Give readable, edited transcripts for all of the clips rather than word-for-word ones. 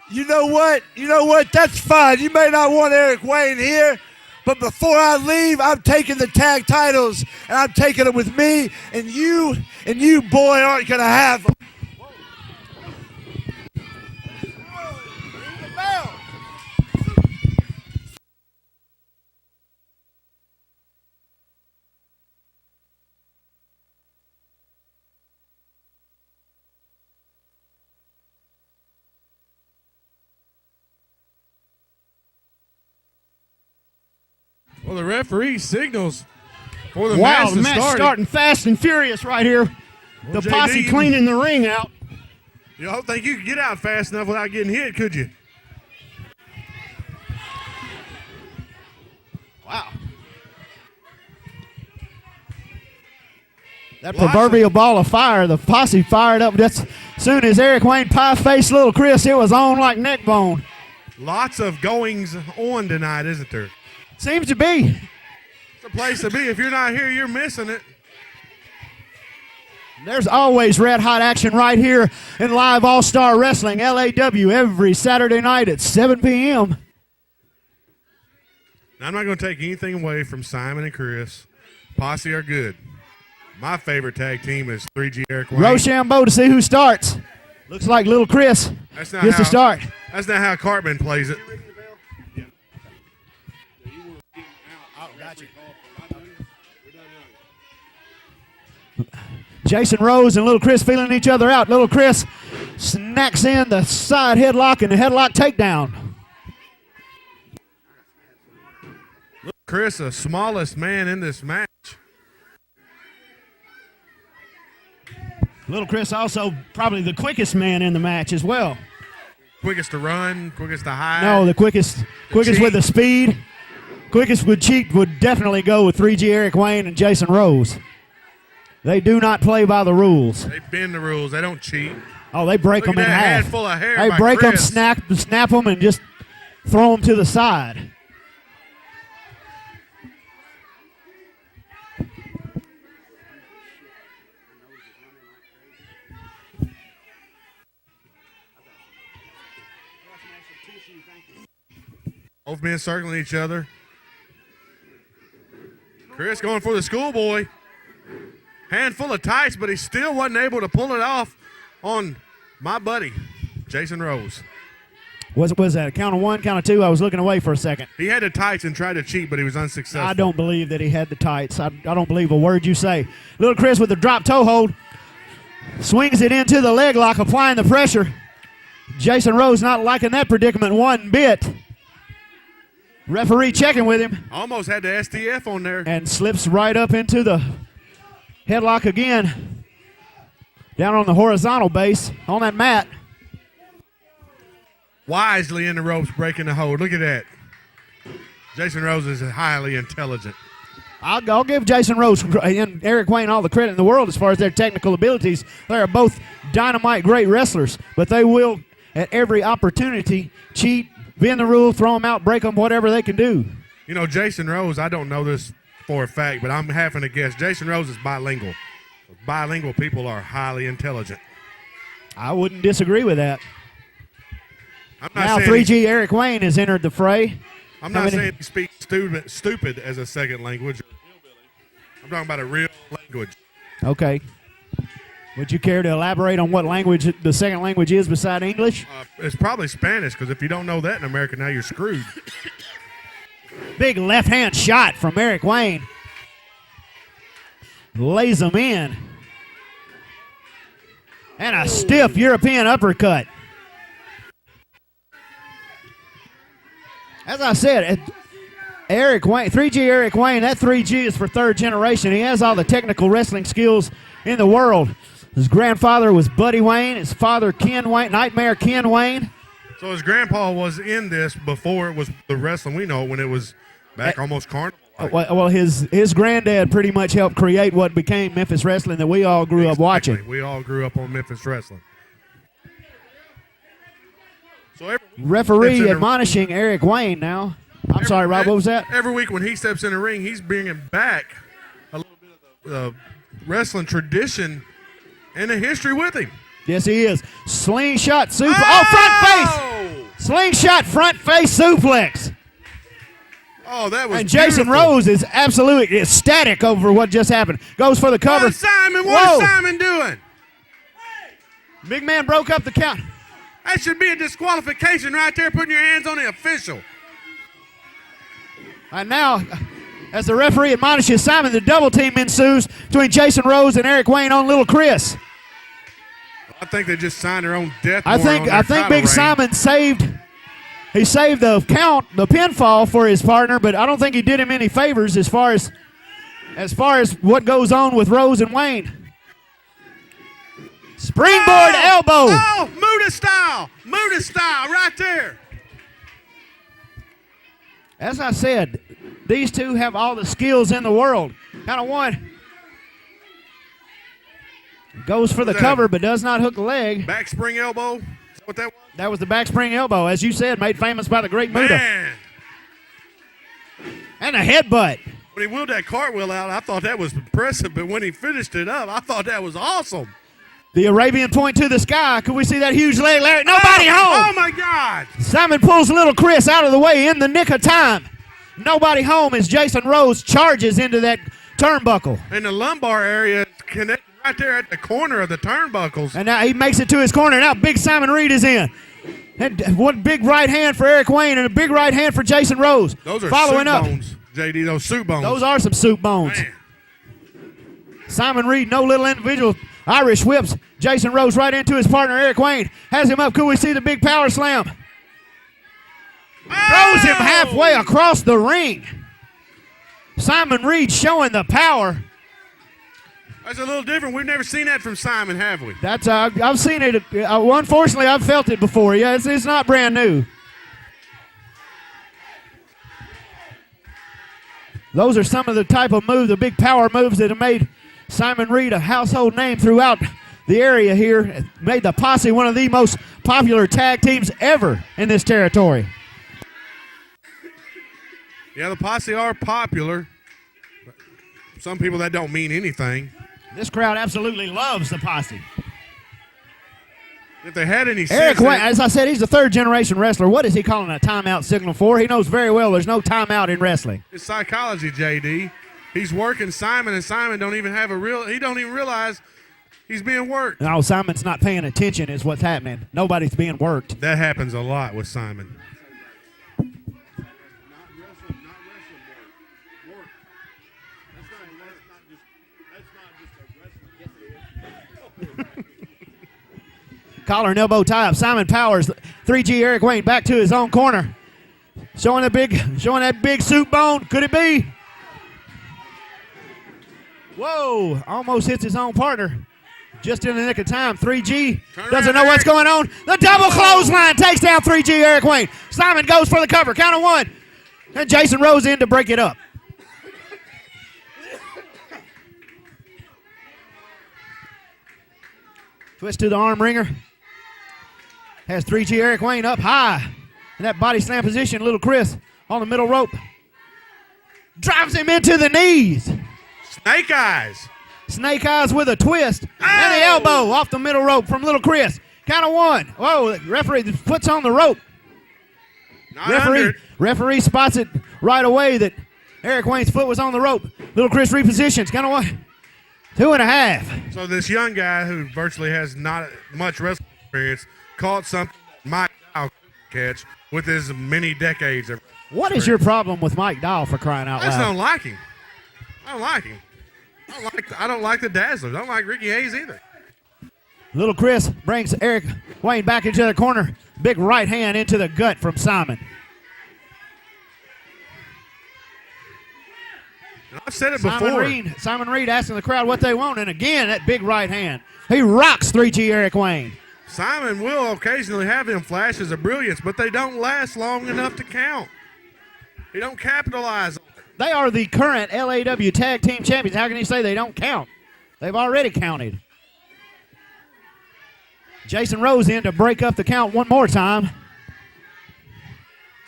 You know what? You know what? That's fine. You may not want Eric Wayne here, but before I leave, I'm taking the tag titles, and I'm taking them with me, and you boy aren't going to have them. Well, the referee signals for the match to start. Starting fast and furious right here. Well, the Posse cleaning the ring out. You don't think you could get out fast enough without getting hit, could you? Wow. That proverbial ball of fire, the Posse fired up just as soon as Eric Wayne pie-faced little Chris, it was on like neck bone. Lots of goings on tonight, isn't there? Seems to be. It's a place to be. If you're not here, you're missing it. There's always red-hot action right here in Live All-Star Wrestling, LAW, every Saturday night at 7 p.m. Now, I'm not going to take anything away from Simon and Chris. Posse are good. My favorite tag team is 3G Eric Wayne. Rochambeau to see who starts. Looks like little Chris gets to start. That's not how Cartman plays it. Jason Rose and little Chris feeling each other out. Little Chris snacks in the side headlock and the headlock takedown. Chris, the smallest man in this match. Little Chris also probably the quickest man in the match as well. Quickest to run, quickest to hide. No, the quickest with the speed. Quickest with cheat would definitely go with 3G Eric Wayne and Jason Rose. They do not play by the rules. They bend the rules. They don't cheat. Oh, they break them in half. Head full of hair they by break Chris. them, snap them, and just throw them to the side. Both men circling each other. Chris going for the schoolboy. Handful of tights, but he still wasn't able to pull it off on my buddy, Jason Rose. Was that a count of one, count of two? I was looking away for a second. He had the tights and tried to cheat, but he was unsuccessful. I don't believe that he had the tights. I don't believe a word you say. Little Chris with the drop toe hold. Swings it into the leg lock, applying the pressure. Jason Rose not liking that predicament one bit. Referee checking with him. Almost had the STF on there. And slips right up into the headlock again. Down on the horizontal base on that mat. Wisely in the ropes, breaking the hold. Look at that. Jason Rose is highly intelligent. I'll give Jason Rose and Eric Wayne all the credit in the world as far as their technical abilities. They are both dynamite great wrestlers, but they will, at every opportunity, cheat, bend the rule, throw them out, break them, whatever they can do. You know, Jason Rose, I don't know this for a fact, but I'm having to guess. Jason Rose is bilingual. Bilingual people are highly intelligent. I wouldn't disagree with that. I'm not now 3G Eric Wayne has entered the fray. I'm not saying he speaks stupid as a second language. I'm talking about a real language. Okay. Would you care to elaborate on what language the second language is beside English? It's probably Spanish, because if you don't know that in America now, you're screwed. Big left-hand shot from Eric Wayne. Lays him in. And a stiff European uppercut. As I said, Eric Wayne, 3G Eric Wayne, that 3G is for third generation. He has all the technical wrestling skills in the world. His grandfather was Buddy Wayne. His father, Ken Wayne, Nightmare Ken Wayne. So his grandpa was in this before it was the wrestling we know, when it was back almost carnival. Well, his granddad pretty much helped create what became Memphis wrestling that we all grew up watching. We all grew up on Memphis wrestling. So referee admonishing Eric Wayne now. I'm sorry, Rob, what was that? Every week when he steps in the ring, he's bringing back a little bit of the wrestling tradition and the history with him. Yes, he is. Slingshot super. Oh, front face! Slingshot front face suplex. Oh, that was And Jason beautiful. Rose is absolutely ecstatic over what just happened. Goes for the cover. What's Simon? Whoa. What's Simon doing? Big man broke up the count. That should be a disqualification right there, putting your hands on the official. And now, as the referee admonishes Simon, the double team ensues between Jason Rose and Eric Wayne on Little Chris. I think they just signed their own death I warrant think on their title Big reign. Simon saved the count, the pinfall for his partner, but I don't think he did him any favors as far as what goes on with Rose and Wayne. Springboard elbow. Oh, Muda style right there. As I said, these two have all the skills in the world. Kind of one. Goes for the cover, but does not hook the leg. Back spring elbow. Is that what that was? That was the back spring elbow, as you said, made famous by the great Muda. Man. And a headbutt. When he wheeled that cartwheel out, I thought that was impressive, but when he finished it up, I thought that was awesome. The Arabian point to the sky. Could we see that huge leg, Larry? Nobody home. Oh, my God. Simon pulls Little Chris out of the way in the nick of time. Nobody home as Jason Rose charges into that turnbuckle. And the lumbar area is connected right there at the corner of the turnbuckles. And now he makes it to his corner. Now Big Simon Reed is in. And one big right hand for Eric Wayne and a big right hand for Jason Rose. Those are following soup up. bones, JD, those soup bones. Those are some soup bones. Man. Simon Reed, no little individual. Irish whips Jason Rose right into his partner, Eric Wayne. Has him up. Could we see the big power slam? Throws him halfway across the ring. Simon Reed showing the power. That's a little different. We've never seen that from Simon, have we? That's I've seen it. Unfortunately, I've felt it before. Yeah, it's not brand new. Those are some of the type of moves, the big power moves that have made Simon Reed a household name throughout the area here. Made the Posse one of the most popular tag teams ever in this territory. Yeah, the Posse are popular. Some people that don't mean anything. This crowd absolutely loves the Posse. If they had any Eric sense, Wayne, as I said, he's a third-generation wrestler. What is he calling a timeout signal for? He knows very well there's no timeout in wrestling. it's psychology, JD. He's working Simon, and Simon don't even realize he's being worked. No, Simon's not paying attention is what's happening. Nobody's being worked. That happens a lot with Simon. Collar and elbow tie up. Simon Powers, 3G Eric Wayne back to his own corner. Showing that big soup bone. Could it be? Whoa, almost hits his own partner. Just in the nick of time. 3G doesn't know what's going on. The double clothesline takes down 3G Eric Wayne. Simon goes for the cover. Count of one. And Jason Rose in to break it up. Twist to the arm wringer. Has 3G Eric Wayne up high. In that body slam position, Little Chris on the middle rope. Drives him into the knees. Snake eyes. Snake eyes with a twist. And the elbow off the middle rope from Little Chris. Count of one. Whoa, the referee puts on the rope. Not under it. Referee spots it right away that Eric Wayne's foot was on the rope. Little Chris repositions. Count of one. 2.5. So this young guy who virtually has not much wrestling experience caught something Mike Dow couldn't catch with his many decades of What is your problem with Mike Dahl, for crying out I just loud? don't like him. I don't like him. I don't like the Dazzlers. I don't like Ricky Hayes either. Little Chris brings Eric Wayne back into the corner. Big right hand into the gut from Simon. And I've said it before. Simon Reed asking the crowd what they want, and again, that big right hand. He rocks 3G Eric Wayne. Simon will occasionally have him flashes of brilliance, but they don't last long enough to count. He don't capitalize on it. They are the current LAW Tag Team Champions. How can you say they don't count? They've already counted. Jason Rose in to break up the count one more time.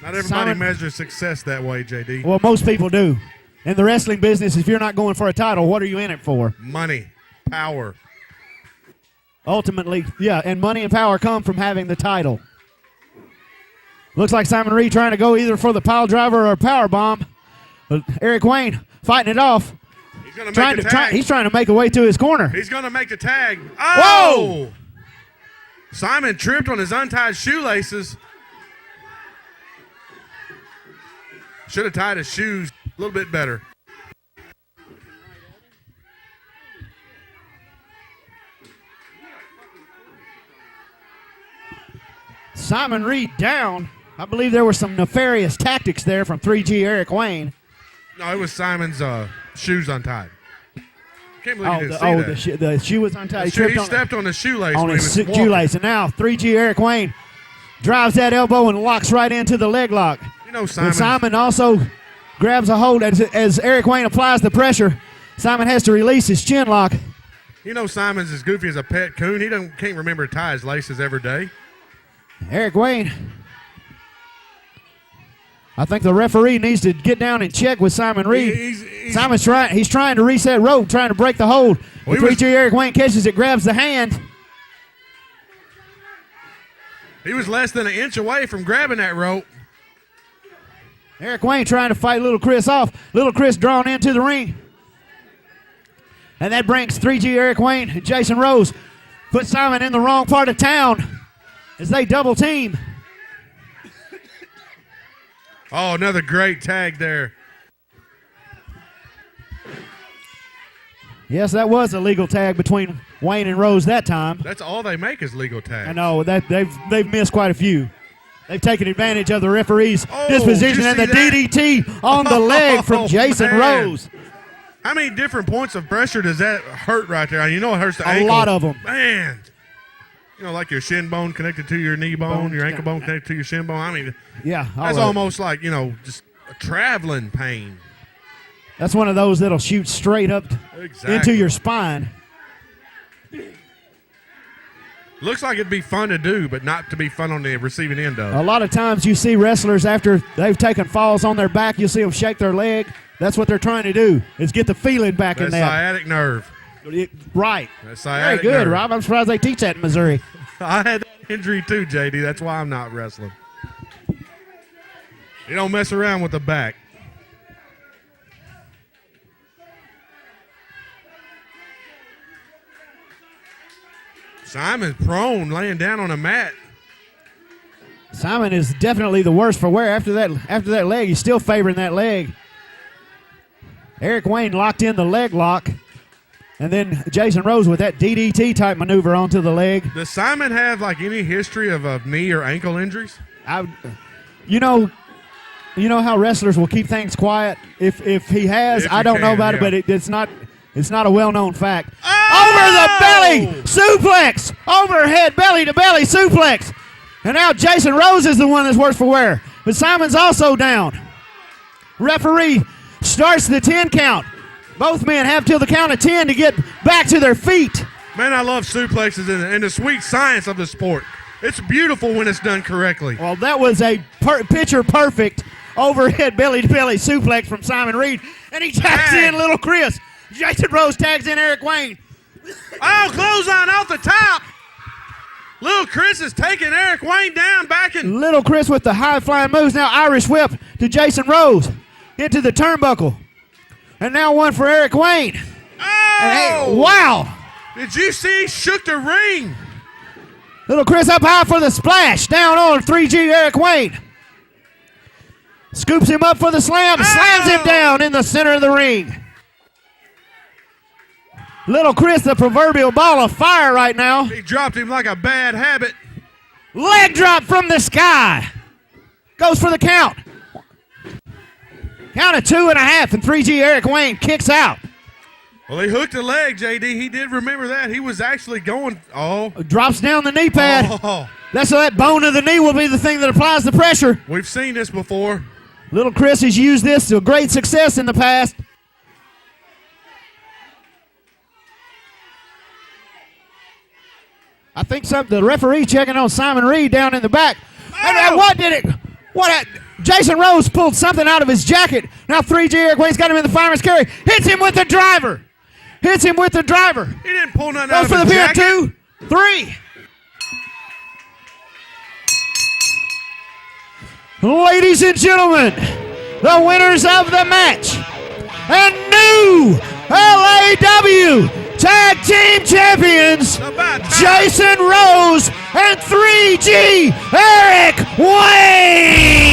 Not everybody Simon- measures success that way, JD. Well, most people do. In the wrestling business, if you're not going for a title, what are you in it for? Money, power. Ultimately, yeah, and money and power come from having the title. Looks like Simon Reed trying to go either for the pile driver or a power bomb. But Eric Wayne fighting it off. He's going to make the tag. He's trying to make a way to his corner. He's going to make the tag. Oh! Whoa! Simon tripped on his untied shoelaces. Should have tied his shoes a little bit better. Simon Reed down. I believe there were some nefarious tactics there from 3G Eric Wayne. No, it was Simon's shoes untied. Can't believe you didn't see that. The shoe was untied. He stepped on the shoelace. On his shoelace. And now 3G Eric Wayne drives that elbow and locks right into the leg lock. You know, Simon also grabs a hold as Eric Wayne applies the pressure. Simon has to release his chin lock. You know, Simon's as goofy as a pet coon. He can't remember to tie his laces every day. Eric Wayne. I think the referee needs to get down and check with Simon Reed. Simon's trying to reset rope, trying to break the hold. Well, 3G Eric Wayne catches it, grabs the hand. He was less than an inch away from grabbing that rope. Eric Wayne trying to fight Little Chris off. Little Chris drawn into the ring. And that brings 3G Eric Wayne and Jason Rose. Put Simon in the wrong part of town as they double team. Oh, another great tag there. Yes, that was a legal tag between Wayne and Rose that time. That's all they make is legal tags. I know that they've missed quite a few. They've taken advantage of the referee's disposition and the DDT on the leg from Jason Rose. How many different points of pressure does that hurt right there? You know it hurts the ankle. A lot of them. Man. You know, like your shin bone connected to your knee bone, your ankle bone connected to your shin bone. I mean, yeah, that's almost like, you know, just a traveling pain. That's one of those that'll shoot straight up into your spine. Looks like it'd be fun to do, but not to be fun on the receiving end of. A lot of times you see wrestlers after they've taken falls on their back, you'll see them shake their leg. That's what they're trying to do, is get the feeling back in that. Sciatic nerve. Right. Very good, nerve. Rob. I'm surprised they teach that in Missouri. I had that injury too, JD. That's why I'm not wrestling. You don't mess around with the back. Simon's prone, laying down on a mat. Simon is definitely the worst for wear. After that leg, he's still favoring that leg. Eric Wayne locked in the leg lock. And then Jason Rose with that DDT type maneuver onto the leg. Does Simon have like any history of knee or ankle injuries? You know how wrestlers will keep things quiet. If he has, I don't know about it, but it's not a well-known fact. Oh! Over the belly suplex, overhead belly to belly suplex, and now Jason Rose is the one that's worse for wear. But Simon's also down. Referee starts the 10 count. Both men have till the count of 10 to get back to their feet. Man, I love suplexes and the sweet science of the sport. It's beautiful when it's done correctly. Well, that was a picture-perfect overhead belly-to-belly suplex from Simon Reed, and he tags in Little Chris. Jason Rose tags in Eric Wayne. Oh, clothesline off the top. Little Chris is taking Eric Wayne down back in. Little Chris with the high-flying moves. Now Irish whip to Jason Rose into the turnbuckle. And now one for Eric Wayne. Oh! Hey, wow. Did you see? Shook the ring. Little Chris up high for the splash. Down on 3G Eric Wayne. Scoops him up for the slam. Slams him down in the center of the ring. Little Chris, the proverbial ball of fire right now. He dropped him like a bad habit. Leg drop from the sky. Goes for the count. Count of 2.5, and 3G Eric Wayne kicks out. Well, he hooked the leg, JD. He did remember that. He was actually going. Oh. Drops down the knee pad. Oh. That's so that bone of the knee will be the thing that applies the pressure. We've seen this before. Little Chris has used this to great success in the past. I think the referee checking on Simon Reed down in the back. And Jason Rose pulled something out of his jacket. Now 3G Eric Wayne's got him in the fireman's carry. Hits him with the driver. He didn't pull nothing out of his jacket. Goes for the pin. 2, 3. Ladies and gentlemen, the winners of the match and new LAW Tag Team Champions, Jason Rose and 3G Eric Wayne.